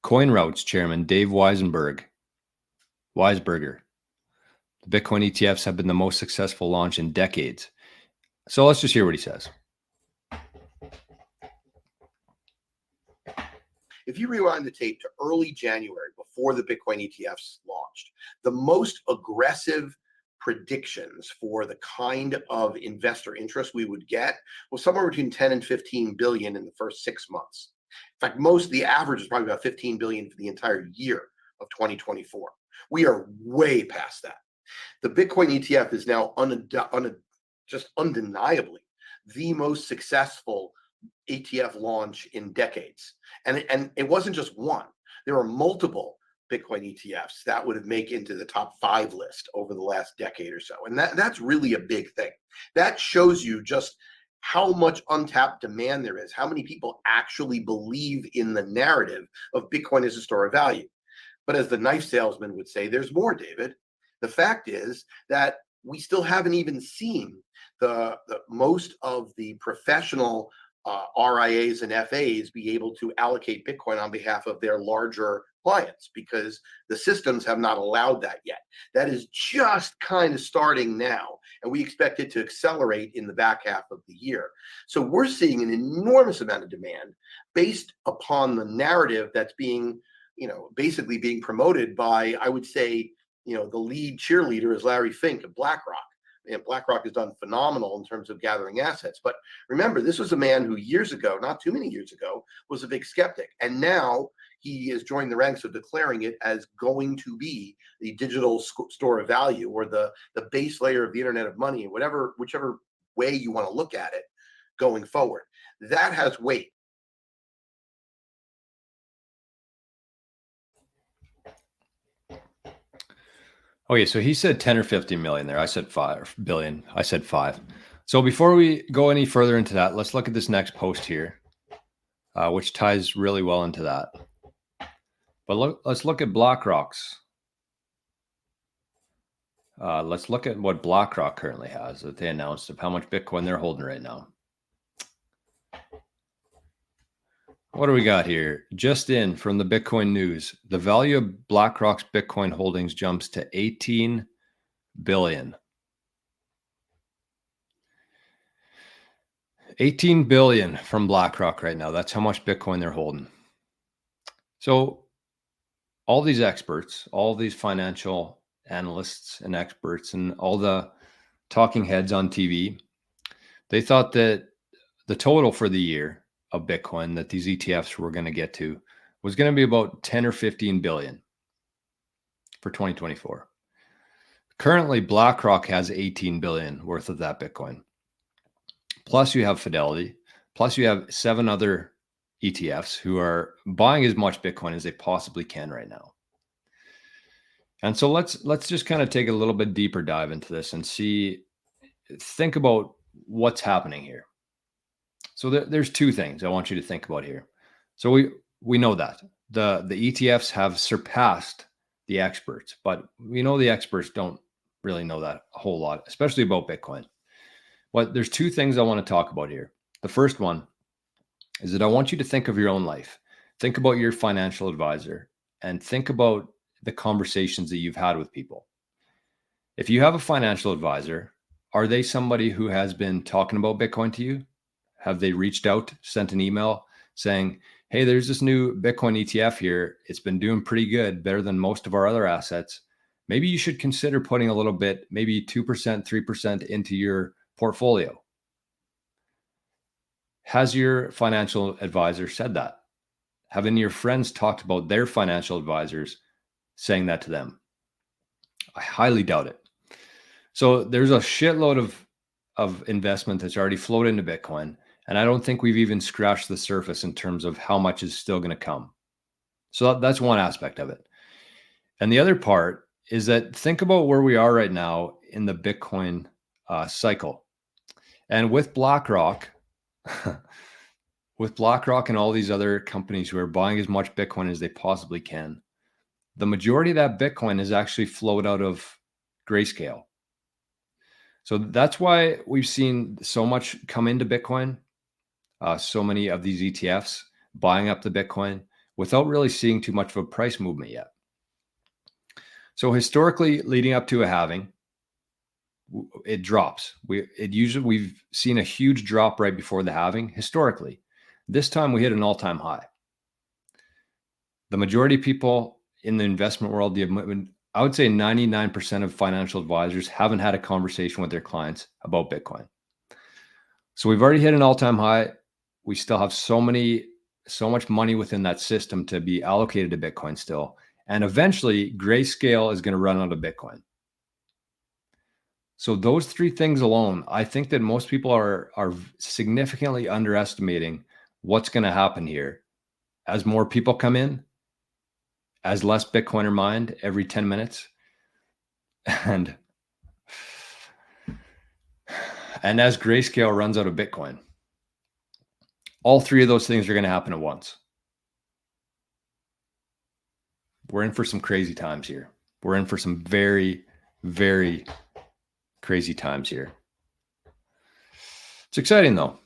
CoinRoutes chairman Dave Weisberger. The Bitcoin ETFs have been the most successful launch in decades. So let's just hear what he says. If you rewind the tape to early January, before the Bitcoin ETFs launched, the most aggressive predictions for the kind of investor interest we would get was somewhere between 10 and 15 billion in the first 6 months. In fact, the average is probably about 15 billion for the entire year of 2024. We are way past that. The Bitcoin ETF is now just undeniably the most successful ETF launch in decades. And it wasn't just one. There are multiple Bitcoin ETFs that would have made into the top 5 list over the last decade or so. And that's really a big thing. That shows you just how much untapped demand there is, how many people actually believe in the narrative of Bitcoin as a store of value. But as the knife salesman would say, there's more, David. The fact is that we still haven't even seen the most of the professional RIAs and FAs be able to allocate Bitcoin on behalf of their larger clients, because the systems have not allowed that yet. That is just kind of starting now, and we expect it to accelerate in the back half of the year. So we're seeing an enormous amount of demand based upon the narrative that's being, basically being promoted by, I would say, the lead cheerleader is Larry Fink of BlackRock. And BlackRock has done phenomenal in terms of gathering assets. But remember, this was a man who years ago, not too many years ago, was a big skeptic. And now he has joined the ranks of declaring it as going to be the digital store of value, or the base layer of the Internet of Money, whichever way you want to look at it going forward. That has weight. Okay, so he said 10 or 50 million there. I said 5 billion. I said 5. So before we go any further into that, let's look at this next post here, which ties really well into that. But let's look at BlackRock's. Let's look at what BlackRock currently has that they announced of how much Bitcoin they're holding right now. What do we got here? Just in from the Bitcoin news, the value of BlackRock's Bitcoin holdings jumps to 18 billion. 18 billion from BlackRock right now. That's how much Bitcoin they're holding. So all these experts, all these financial analysts and experts, and all the talking heads on TV, they thought that the total for the year of Bitcoin that these ETFs were going to get to was going to be about 10 or 15 billion for 2024. Currently, BlackRock has 18 billion worth of that Bitcoin. Plus you have Fidelity, plus you have 7 other ETFs who are buying as much Bitcoin as they possibly can right now. And so let's just kind of take a little bit deeper dive into this and think about what's happening here. So there's 2 things I want you to think about here. So we know that the ETFs have surpassed the experts, but we know the experts don't really know that a whole lot, especially about Bitcoin. But there's 2 things I want to talk about here. The first one is that I want you to think of your own life. Think about your financial advisor and think about the conversations that you've had with people. If you have a financial advisor, are they somebody who has been talking about Bitcoin to you? Have they reached out, sent an email saying, hey, there's this new Bitcoin ETF here. It's been doing pretty good, better than most of our other assets. Maybe you should consider putting a little bit, maybe 2%, 3% into your portfolio. Has your financial advisor said that? Have any of your friends talked about their financial advisors saying that to them? I highly doubt it. So there's a shitload of investment that's already flowed into Bitcoin. And I don't think we've even scratched the surface in terms of how much is still going to come. So that's one aspect of it. And the other part is that think about where we are right now in the Bitcoin cycle. And with BlackRock, and all these other companies who are buying as much Bitcoin as they possibly can, the majority of that Bitcoin is actually flowed out of Grayscale. So that's why we've seen so much come into Bitcoin. So many of these ETFs buying up the Bitcoin without really seeing too much of a price movement yet. So historically, leading up to a halving, it drops. We've seen a huge drop right before the halving historically. This time we hit an all-time high. The majority of people in the investment world, I would say 99% of financial advisors haven't had a conversation with their clients about Bitcoin. So we've already hit an all-time high. We still have so much money within that system to be allocated to Bitcoin still. And eventually Grayscale is going to run out of Bitcoin. So those three things alone, I think that most people are significantly underestimating what's going to happen here as more people come in, as less Bitcoin are mined every 10 minutes, and as Grayscale runs out of Bitcoin. All three of those things are going to happen at once. We're in for some crazy times here. We're in for some very, very crazy times here. It's exciting though.